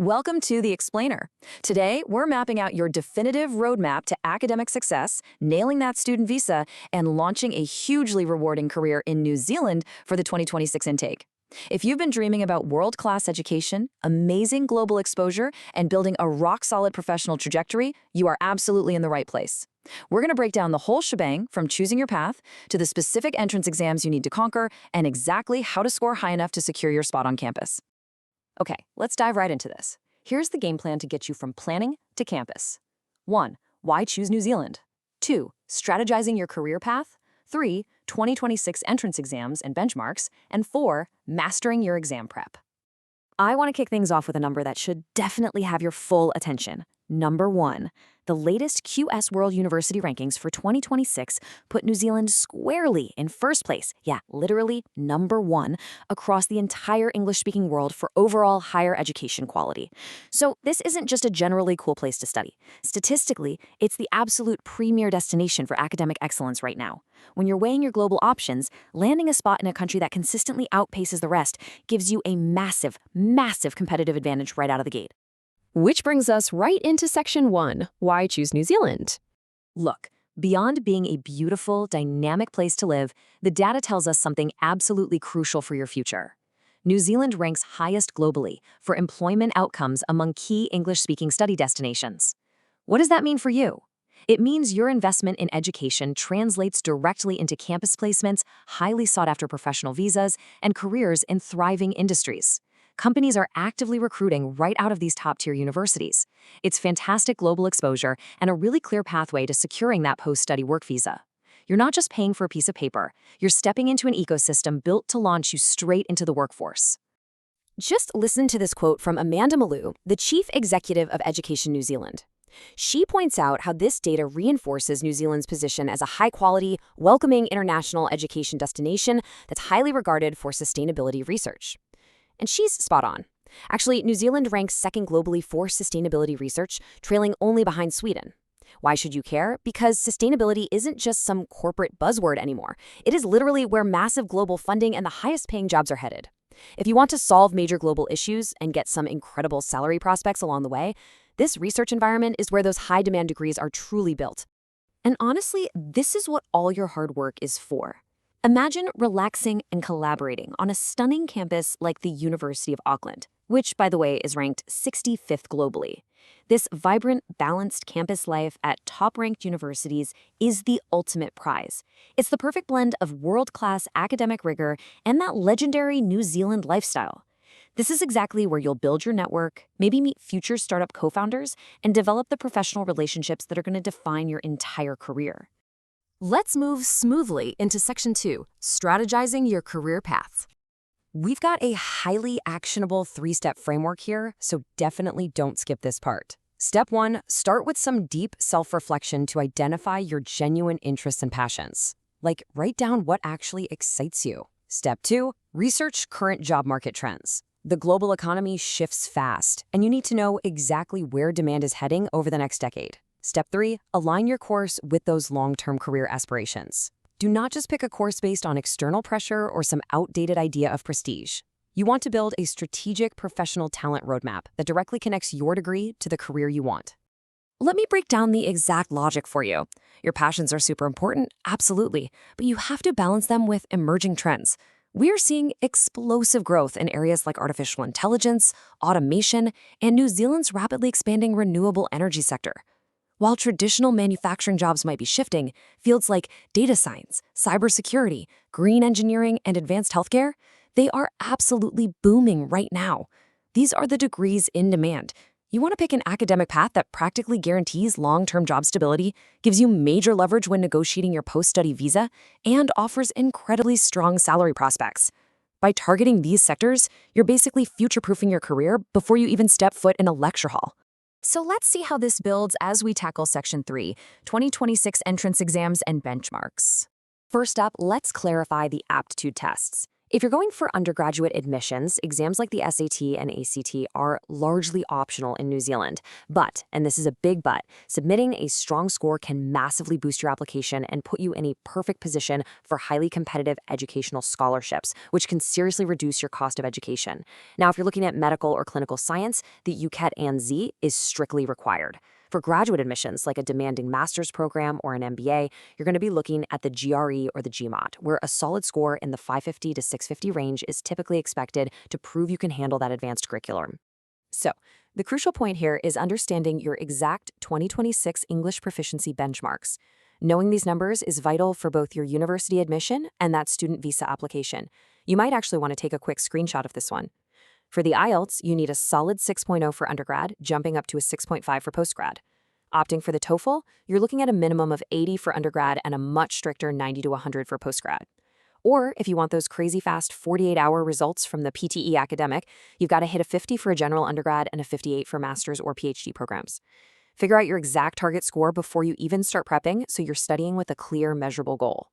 Welcome to The Explainer. Today, we're mapping out your definitive roadmap to academic success, nailing that student visa, and launching a hugely rewarding career in New Zealand for the 2026 intake. If you've been dreaming about world-class education, amazing global exposure, and building a rock-solid professional trajectory, you are absolutely in the right place. We're going to break down the whole shebang from choosing your path to the specific entrance exams you need to conquer and exactly how to score high enough to secure your spot on campus. Okay, let's dive right into this. Here's the game plan to get you from planning to campus. 1. Why choose New Zealand? 2. Strategizing your career path. 3. 2026 entrance exams and benchmarks. And 4. Mastering your exam prep. I want to kick things off with a number that should definitely have your full attention. Number 1. The latest QS World University rankings for 2026 put New Zealand squarely in first place, yeah, literally number 1, across the entire English-speaking world for overall higher education quality. So this isn't just a generally cool place to study. Statistically, it's the absolute premier destination for academic excellence right now. When you're weighing your global options, landing a spot in a country that consistently outpaces the rest gives you a massive, massive competitive advantage right out of the gate. Which brings us right into Section 1, Why Choose New Zealand? Look, beyond being a beautiful, dynamic place to live, the data tells us something absolutely crucial for your future. New Zealand ranks highest globally for employment outcomes among key English-speaking study destinations. What does that mean for you? It means your investment in education translates directly into campus placements, highly sought-after professional visas, and careers in thriving industries. Companies are actively recruiting right out of these top-tier universities. It's fantastic global exposure and a really clear pathway to securing that post-study work visa. You're not just paying for a piece of paper, you're stepping into an ecosystem built to launch you straight into the workforce. Just listen to this quote from Amanda Malou, the Chief Executive of Education New Zealand. She points out how this data reinforces New Zealand's position as a high-quality, welcoming international education destination that's highly regarded for sustainability research. And she's spot on. Actually, New Zealand ranks second globally for sustainability research, trailing only behind Sweden. Why should you care? Because sustainability isn't just some corporate buzzword anymore. It is literally where massive global funding and the highest paying jobs are headed. If you want to solve major global issues and get some incredible salary prospects along the way, this research environment is where those high demand degrees are truly built. And honestly, this is what all your hard work is for. Imagine relaxing and collaborating on a stunning campus like the University of Auckland, which, by the way, is ranked 65th globally. This vibrant, balanced campus life at top-ranked universities is the ultimate prize. It's the perfect blend of world-class academic rigor and that legendary New Zealand lifestyle. This is exactly where you'll build your network, maybe meet future startup co-founders, and develop the professional relationships that are going to define your entire career. Let's move smoothly into Section 2, Strategizing Your Career Path. We've got a highly actionable 3-step framework here, so definitely don't skip this part. Step 1, start with some deep self-reflection to identify your genuine interests and passions. Like, write down what actually excites you. Step 2, research current job market trends. The global economy shifts fast, and you need to know exactly where demand is heading over the next decade. Step 3, align your course with those long-term career aspirations. Do not just pick a course based on external pressure or some outdated idea of prestige. You want to build a strategic professional talent roadmap that directly connects your degree to the career you want. Let me break down the exact logic for you. Your passions are super important, absolutely, but you have to balance them with emerging trends. We are seeing explosive growth in areas like artificial intelligence, automation, and New Zealand's rapidly expanding renewable energy sector. While traditional manufacturing jobs might be shifting, fields like data science, cybersecurity, green engineering, and advanced healthcare, they are absolutely booming right now. These are the degrees in demand. You want to pick an academic path that practically guarantees long-term job stability, gives you major leverage when negotiating your post-study visa, and offers incredibly strong salary prospects. By targeting these sectors, you're basically future-proofing your career before you even step foot in a lecture hall. So let's see how this builds as we tackle Section 3, 2026 entrance exams and benchmarks. First up, let's clarify the aptitude tests. If you're going for undergraduate admissions, exams like the SAT and ACT are largely optional in New Zealand. But, and this is a big but, submitting a strong score can massively boost your application and put you in a perfect position for highly competitive educational scholarships, which can seriously reduce your cost of education. Now, if you're looking at medical or clinical science, the UCAT ANZ is strictly required. For graduate admissions, like a demanding master's program or an MBA, you're going to be looking at the GRE or the GMAT, where a solid score in the 550 to 650 range is typically expected to prove you can handle that advanced curriculum. So, the crucial point here is understanding your exact 2026 English proficiency benchmarks. Knowing these numbers is vital for both your university admission and that student visa application. You might actually want to take a quick screenshot of this one. For the IELTS, you need a solid 6.0 for undergrad, jumping up to a 6.5 for postgrad. Opting for the TOEFL, you're looking at a minimum of 80 for undergrad and a much stricter 90 to 100 for postgrad. Or if you want those crazy fast 48-hour results from the PTE Academic, you've got to hit a 50 for a general undergrad and a 58 for master's or PhD programs. Figure out your exact target score before you even start prepping so you're studying with a clear, measurable goal.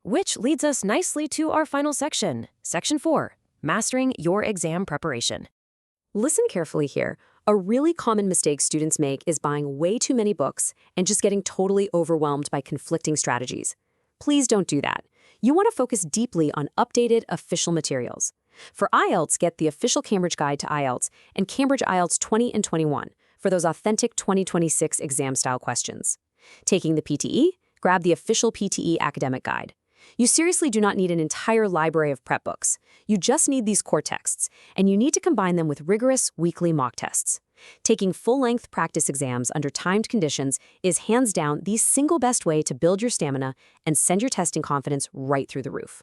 Which leads us nicely to our final section, Section 4. Mastering your exam preparation. Listen carefully here. A really common mistake students make is buying way too many books and just getting totally overwhelmed by conflicting strategies. Please don't do that. You want to focus deeply on updated official materials. For IELTS, get the official Cambridge Guide to IELTS and Cambridge IELTS 20 and 21 for those authentic 2026 exam-style questions. Taking the PTE, grab the official PTE Academic Guide. You seriously do not need an entire library of prep books. You just need these core texts, and you need to combine them with rigorous weekly mock tests. Taking full-length practice exams under timed conditions is hands down the single best way to build your stamina and send your testing confidence right through the roof.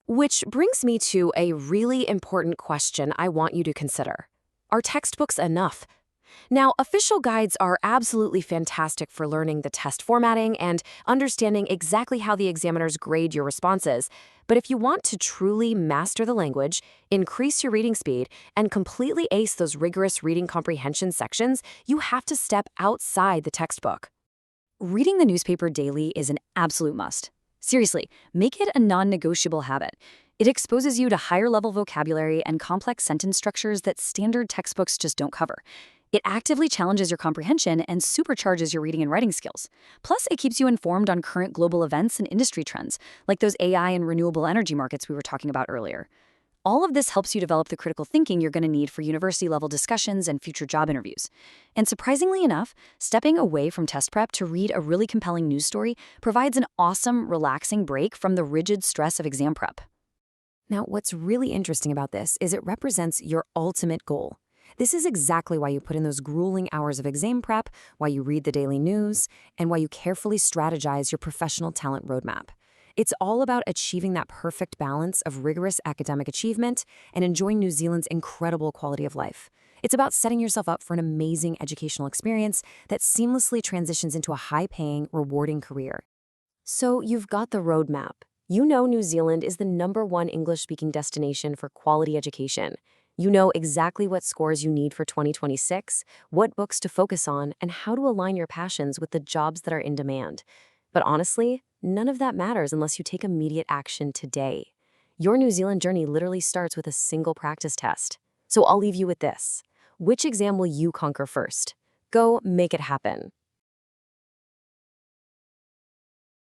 Which brings me to a really important question I want you to consider. Are textbooks enough? Now, official guides are absolutely fantastic for learning the test formatting and understanding exactly how the examiners grade your responses. But if you want to truly master the language, increase your reading speed, and completely ace those rigorous reading comprehension sections, you have to step outside the textbook. Reading the newspaper daily is an absolute must. Seriously, make it a non-negotiable habit. It exposes you to higher-level vocabulary and complex sentence structures that standard textbooks just don't cover. It actively challenges your comprehension and supercharges your reading and writing skills. Plus, it keeps you informed on current global events and industry trends, like those AI and renewable energy markets we were talking about earlier. All of this helps you develop the critical thinking you're going to need for university-level discussions and future job interviews. And surprisingly enough, stepping away from test prep to read a really compelling news story provides an awesome, relaxing break from the rigid stress of exam prep. Now, what's really interesting about this is it represents your ultimate goal. This is exactly why you put in those grueling hours of exam prep, why you read the daily news, and why you carefully strategize your professional talent roadmap. It's all about achieving that perfect balance of rigorous academic achievement and enjoying New Zealand's incredible quality of life. It's about setting yourself up for an amazing educational experience that seamlessly transitions into a high-paying, rewarding career. So you've got the roadmap. You know New Zealand is the #1 English-speaking destination for quality education. You know exactly what scores you need for 2026, what books to focus on, and how to align your passions with the jobs that are in demand. But honestly, none of that matters unless you take immediate action today. Your New Zealand journey literally starts with a single practice test. So I'll leave you with this. Which exam will you conquer first? Go make it happen.